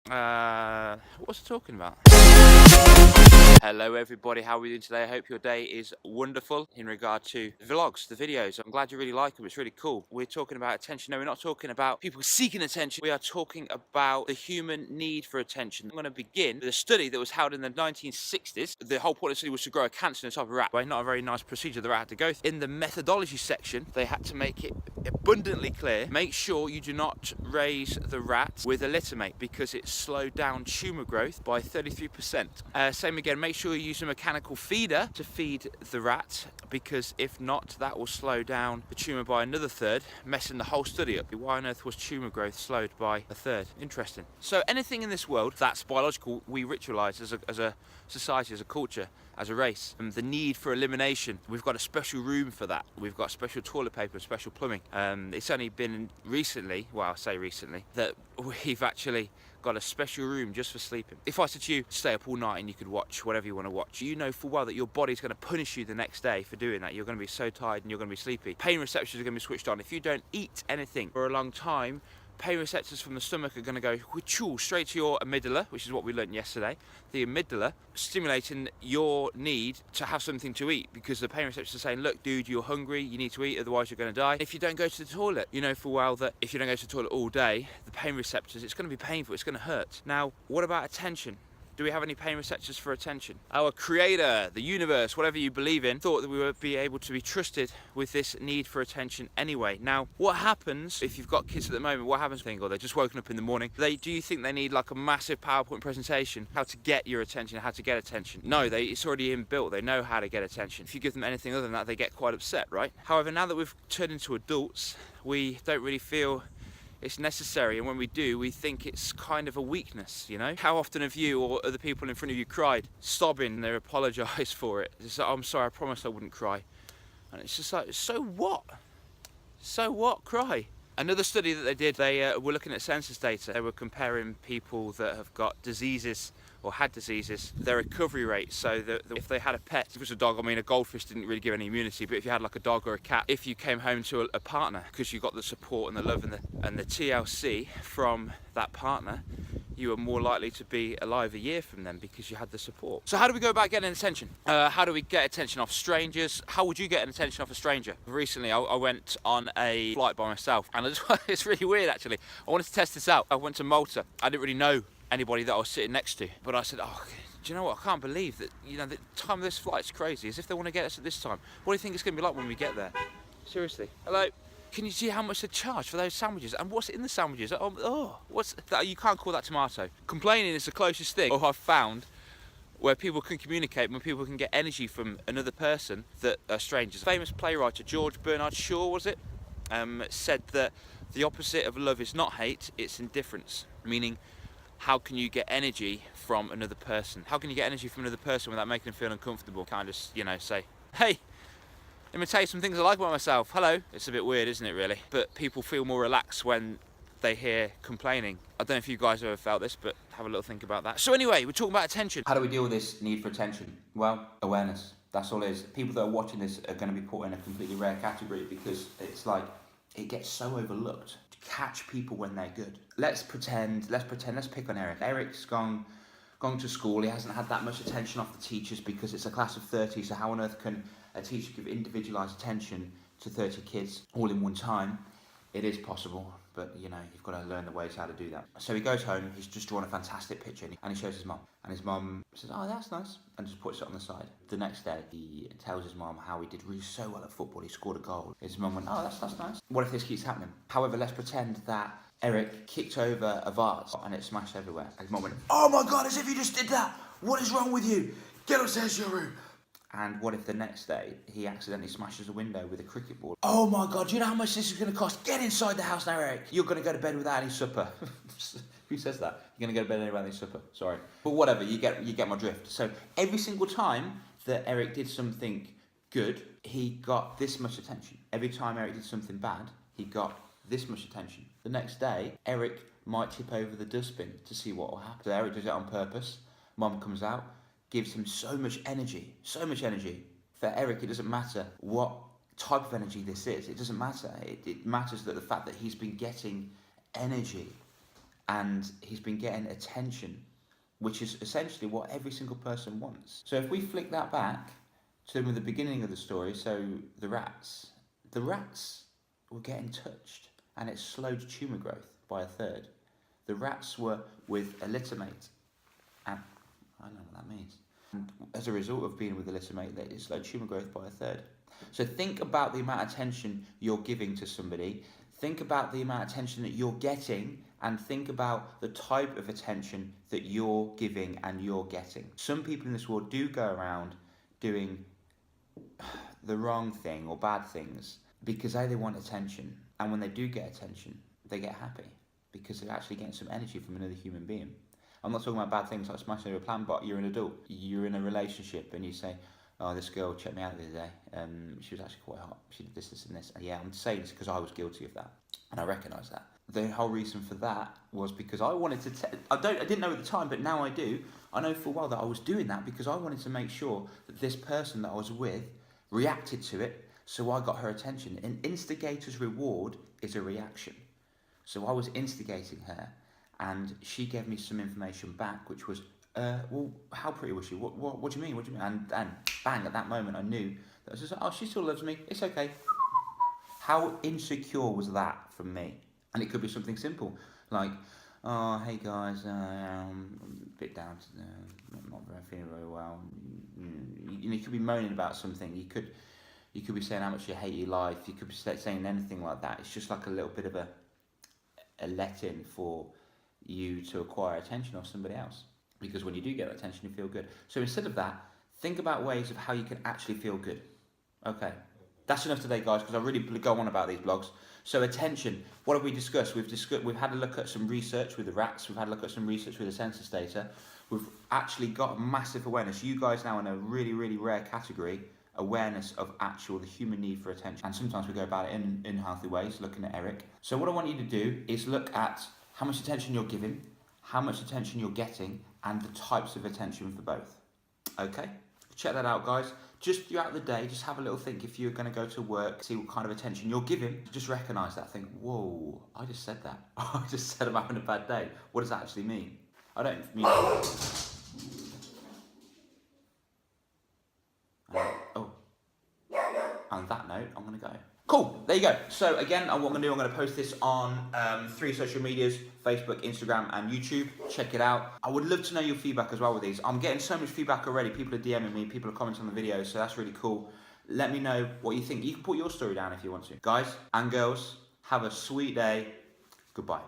What's it talking about? Hello everybody, how are we doing today? I hope your day is wonderful in regard to the vlogs, the videos. I'm glad you really like them, it's really cool. We're talking about attention. No, we're not talking about people seeking attention. We are talking about the human need for attention. I'm going to begin with a study that was held in the 1960s. The whole point of the study was to grow a cancer in the type of rat. Not a very nice procedure the rat had to go through. In the methodology section, they had to make it abundantly clear, make sure you do not raise the rat with a litter mate because it slowed down tumour growth by 33%. Same again, make sure you use a mechanical feeder to feed the rat because if not, that will slow down the tumour by another third, messing the whole study up. Why on earth was tumour growth slowed by a third? Interesting. So anything in this world that's biological, we ritualise as a society, as a culture, as a race. And the need for elimination, we've got a special room for that. We've got special toilet paper, special plumbing. It's only been recently, well, I say recently, that we've actually got a special room just for sleeping. If I said to you, stay up all night and you could watch whatever you want to watch, you know full well that your body's going to punish you the next day for doing that. You're going to be so tired and you're going to be sleepy. Pain receptors are going to be switched on. If you don't eat anything for a long time, pain receptors from the stomach are going to go straight to your amygdala, which is what we learned yesterday. The amygdala stimulating your need to have something to eat because the pain receptors are saying, look, dude, you're hungry, you need to eat, otherwise you're going to die. If you don't go to the toilet, you know full well that if you don't go to the toilet all day, the pain receptors, it's going to be painful, it's going to hurt. Now, what about attention? Do we have any pain receptors for attention? Our creator, the universe, whatever you believe in, thought that we would be able to be trusted with this need for attention anyway. Now, what happens if you've got kids at the moment? What happens? Or they're just woken up in the morning. Do you think they need like a massive PowerPoint presentation? How to get your attention, how to get attention? No, it's already inbuilt. They know how to get attention. If you give them anything other than that, they get quite upset, right? However, now that we've turned into adults, we don't really feel it's necessary, and when we do, we think it's kind of a weakness, you know? How often have you or other people in front of you cried, sobbing, and they apologise for it? It's like, I'm sorry, I promised I wouldn't cry. And it's just like, so what? So what? Cry. Another study that they did, they were looking at census data. They were comparing people that have got diseases or had diseases, their recovery rate. So that if they had a pet, if it was a dog, I mean a goldfish didn't really give any immunity, but if you had like a dog or a cat, if you came home to a partner, because you got the support and the love and the TLC from that partner, you were more likely to be alive a year from them because you had the support. So how do we go about getting attention? How do we get attention off strangers? How would you get an attention off a stranger? Recently, I went on a flight by myself, and it's really weird actually. I wanted to test this out. I went to Malta. I didn't really know anybody that I was sitting next to, but I said, oh, do you know what? I can't believe that, you know, the time of this flight's crazy. As if they want to get us at this time. What do you think it's going to be like when we get there? Seriously. Hello? Can you see how much they charge for those sandwiches? And what's in the sandwiches? What's that? You can't call that tomato. Complaining is the closest thing I've found where people can communicate, when people can get energy from another person that are strangers. Famous playwright George Bernard Shaw, was it? Said that the opposite of love is not hate, it's indifference. Meaning, how can you get energy from another person? How can you get energy from another person without making them feel uncomfortable? Kind of, you know, say, hey, let me tell you some things I like about myself. Hello. It's a bit weird, isn't it, really? But people feel more relaxed when they hear complaining. I don't know if you guys have ever felt this, but have a little think about that. So anyway, we're talking about attention. How do we deal with this need for attention? Well, awareness. That's all it is. People that are watching this are going to be put in a completely rare category because it's like, it gets so overlooked. To catch people when they're good. Let's pick on Eric. Eric's gone to school. He hasn't had that much attention off the teachers because it's a class of 30, so how on earth can a teacher give individualised attention to 30 kids all in one time? It is possible, but you know, you've got to learn the ways how to do that. So he goes home, he's just drawn a fantastic picture, and he shows his mum. And his mum says, oh, that's nice, and just puts it on the side. The next day, he tells his mum how he did really so well at football, he scored a goal. His mum went, oh, that's nice. What if this keeps happening? However, let's pretend that Eric kicked over a vase and it smashed everywhere. And his mum went, oh my God, as if you just did that. What is wrong with you? Get upstairs to your room. And what if the next day he accidentally smashes a window with a cricket ball? Oh my God, do you know how much this is going to cost? Get inside the house now, Eric. You're going to go to bed without any supper. Who says that? You're going to go to bed without any supper. Sorry. But whatever, you get my drift. So every single time that Eric did something good, he got this much attention. Every time Eric did something bad, he got this much attention. The next day, Eric might tip over the dustbin to see what will happen. So Eric does it on purpose. Mum comes out, gives him so much energy. For Eric, it doesn't matter what type of energy this is. It doesn't matter. It matters that the fact that he's been getting energy and he's been getting attention, which is essentially what every single person wants. So if we flick that back to the beginning of the story, so the rats were getting touched, and it slowed tumour growth by 1/3. The rats were with a litter mate, and I don't know what that means. And as a result of being with a litter mate, it slowed tumour growth by 1/3. So think about the amount of attention you're giving to somebody, think about the amount of attention that you're getting, and think about the type of attention that you're giving and you're getting. Some people in this world do go around doing the wrong thing or bad things because they want attention, and when they do get attention, they get happy because they're actually getting some energy from another human being. I'm not talking about bad things like smashing into a plant, but you're an adult, you're in a relationship, and you say, oh, this girl checked me out the other day, she was actually quite hot, she did this, this and this. And yeah, I'm saying this because I was guilty of that, and I recognise that. The whole reason for that was because I wanted to, I didn't know at the time, but now I do. I know full well that I was doing that because I wanted to make sure that this person that I was with reacted to it, so I got her attention. An instigator's reward is a reaction. So I was instigating her, and she gave me some information back, which was, well, how pretty was she? What do you mean? What do you mean? And bang, at that moment I knew that I was just like, oh, she still loves me, it's okay. How insecure was that from me? And it could be something simple, like, oh, hey guys, I'm a bit down today, not very feeling very well. You know, you could be moaning about something. You could be saying how much you hate your life. You could be saying anything like that. It's just like a little bit of a let-in for you to acquire attention of somebody else. Because when you do get that attention, you feel good. So instead of that, think about ways of how you can actually feel good. Okay, that's enough today, guys, because I really go on about these blogs. So attention, what have we discussed? We've had a look at some research with the rats. We've had a look at some research with the census data. We've actually got massive awareness. You guys now in a really, really rare category, awareness of the human need for attention. And sometimes we go about it in healthy ways, looking at Eric. So what I want you to do is look at how much attention you're giving, how much attention you're getting, and the types of attention for both. Okay? Check that out, guys. Just throughout the day, just have a little think. If you're going to go to work, see what kind of attention you're giving, just recognise that. Think, whoa, I just said that. I just said I'm having a bad day. What does that actually mean? I don't mean... oh. On that note, I'm going to go. Cool, there you go. So again, what I'm going to do, I'm going to post this on 3 social medias, Facebook, Instagram and YouTube. Check it out. I would love to know your feedback as well with these. I'm getting so much feedback already. People are DMing me, people are commenting on the videos, so that's really cool. Let me know what you think. You can put your story down if you want to. Guys and girls, have a sweet day. Goodbye.